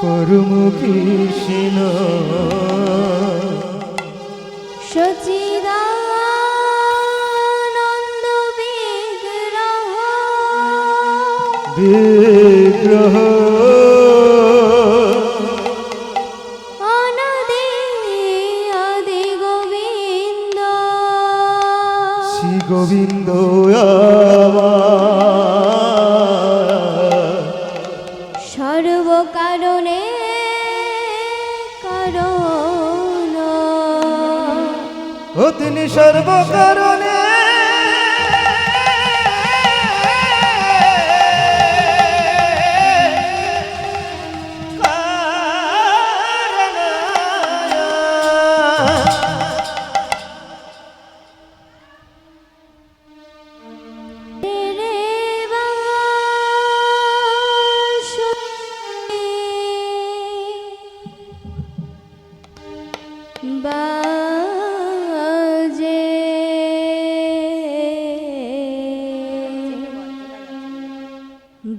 পরম কৃষ্ণ সচিদানন্দ বিগ্রহ বিগ্রহ অনাদি আদি গোবিন্দ শ্রী গোবিন্দ সর্বকারণে কারণ ও তিনি সর্বকারণে বাজে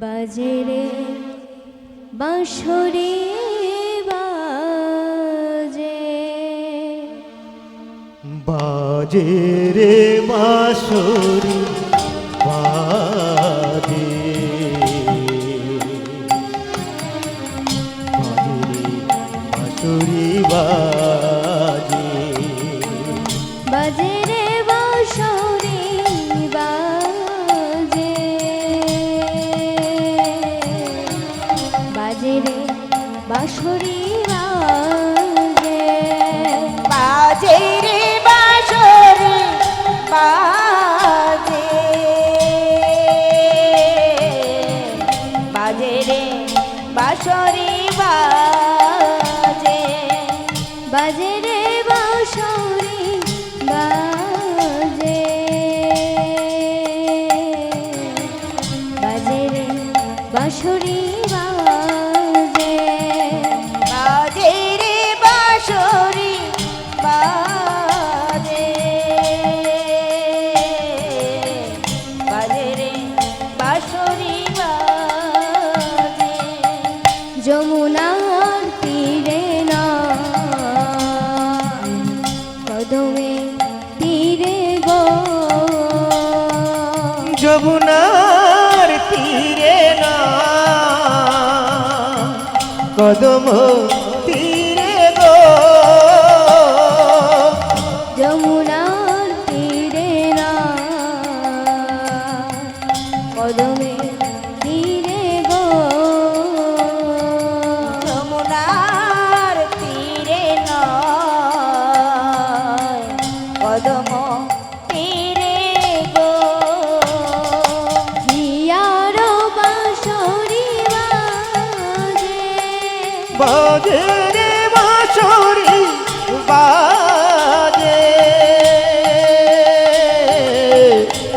বাজে রে বাঁশরি বাজে বাজে রে বাঁশরি বাজে বাঁশরি বাজে বাজে রে বাঁশরি বাজে বাজে রে বাঁশরি বাজে বাজে রে বাঁশরি বাজে বাজে রে বাঁশরি বাজে বাজে রে বাঁশরি বাজে বাজে রে বাঁশরি বাজে বাজে রে বাঁশরি বাজে বাজে রে বাঁশরি বাজে যমুনার তীরে না কদমে তীরে গো যমুনার তীরে না কদম তীরে গো যমুনার তীরে না কদমে তীরে গো যমুনার তীরে নয় কদম তীরে গো হিয়ার বাঁশরি বাজে বাজে রে বাঁশরি বাজে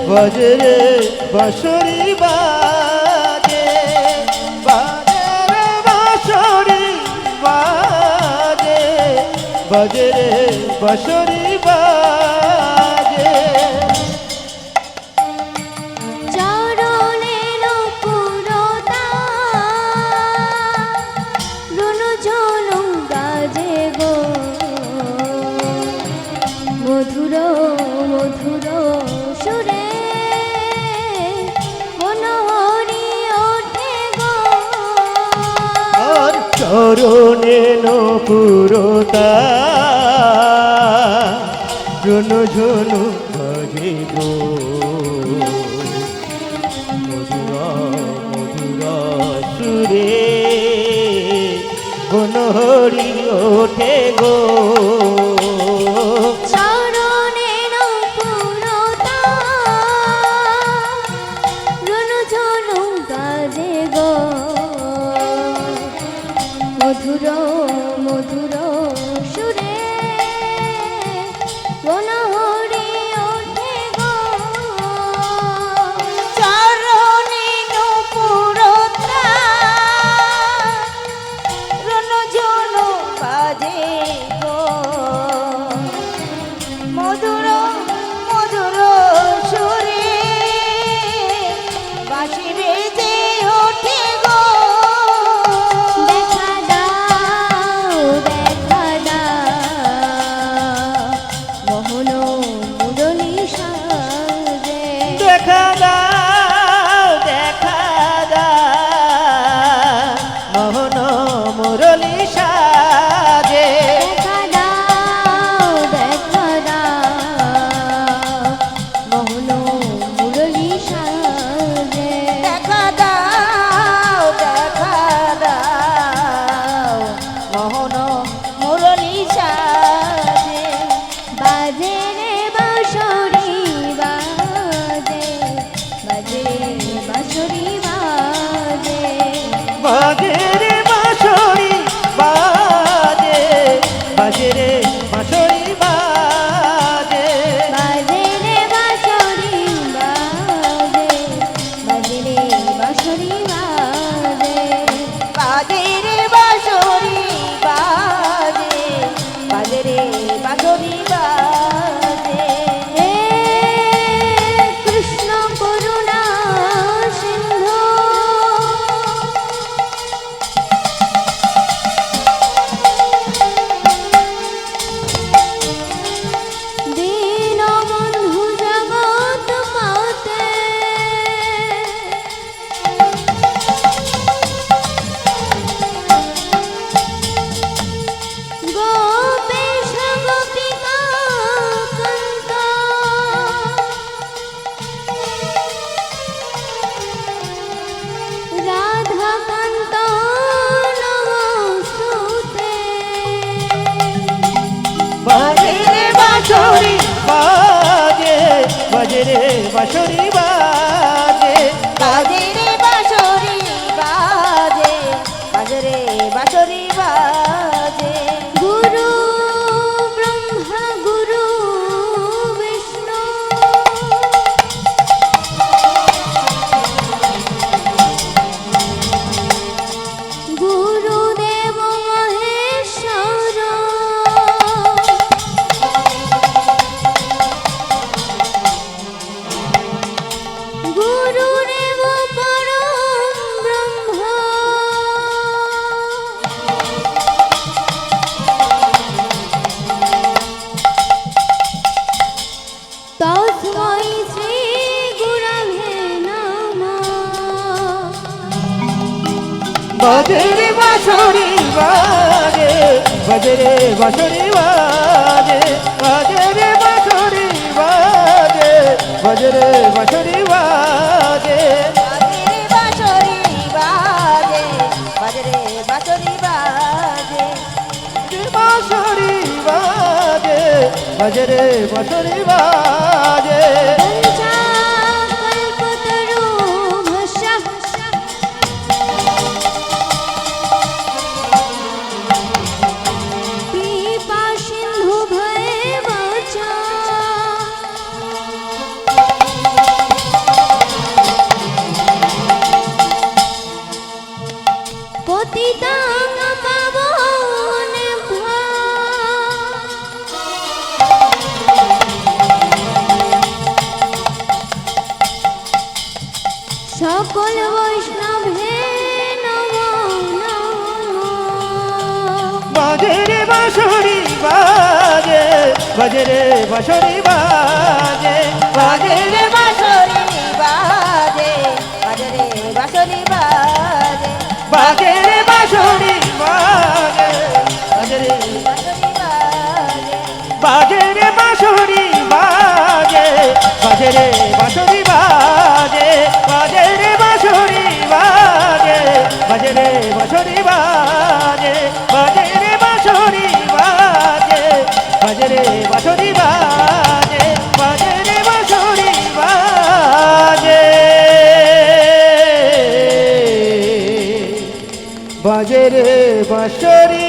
বাজে রে বাঁশরি বাজে বাজে রে বাঁশরি বাজে বাজে রে বাঁশরি বাজে চরণে নপুরতা রুনু ঝুনু বাজে গো মধুর মধুর সুরে মনোহরি ওঠে গো আর চরণে নপুরতা ঝুনু ঝুনু বাজে গো মধুর মধুর সুরে মনোহরি ওঠে গো চরণে নপুরতা রুনু ঝুনু বাজে গো মধুর মধুর সুরে মনোহরি ওঠে গো চরণে নূপুরতা রণ ঝুনু বাজে গো বাঁশরি বাজে বাজে রে বাঁশরি বাজে বাজে রে বাঁশরি বাজে গুরু ব্রহ্মা গুরু বিষ্ণু গুরুদেব মহেশ্বর গুরুদেব পরম ব্রহ্ম তস্मै শ্রী গুরবে নমঃ বাজে রে বাঁশরি বাজে বাজে রে বাঁশরি বাজে বাজে রে বাঁশরি বাজে বাজে রে বাঁশরি বাজে বাজে রে বাঁশরি বাজে বাজে রে বাঁশরি বাজে বাঁশরি বাজে বাজে রে বাঁশরি বাজে পঞ্চাকল্পতরুভ্যঃ কৃপাসিন্ধুভ্যেব চ পতিতাং পাবনেভ্যঃ সকল বৈষ্ণবে নমো নমঃ বাজে রে বাঁশরি বাজে বাজে রে বাঁশরি বাজে বাজে রে বাঁশরি বাজে বাজে রে বাঁশরি বাজে বাজে রে বাঁশরি বাজে বাজে রে বাঁশরি বাজে বাজে রে বাঁশরি বাজে বাজে রে বাঁশরি বাজে বাজে রে বাঁশরি বাজে বাজে রে বাঁশরি বাজে বাজে রে বাঁশরি বাজে বাজে রে বাঁশরি বাজে বাজে রে বাঁশরি বাজে বাজে রে বাঁশরি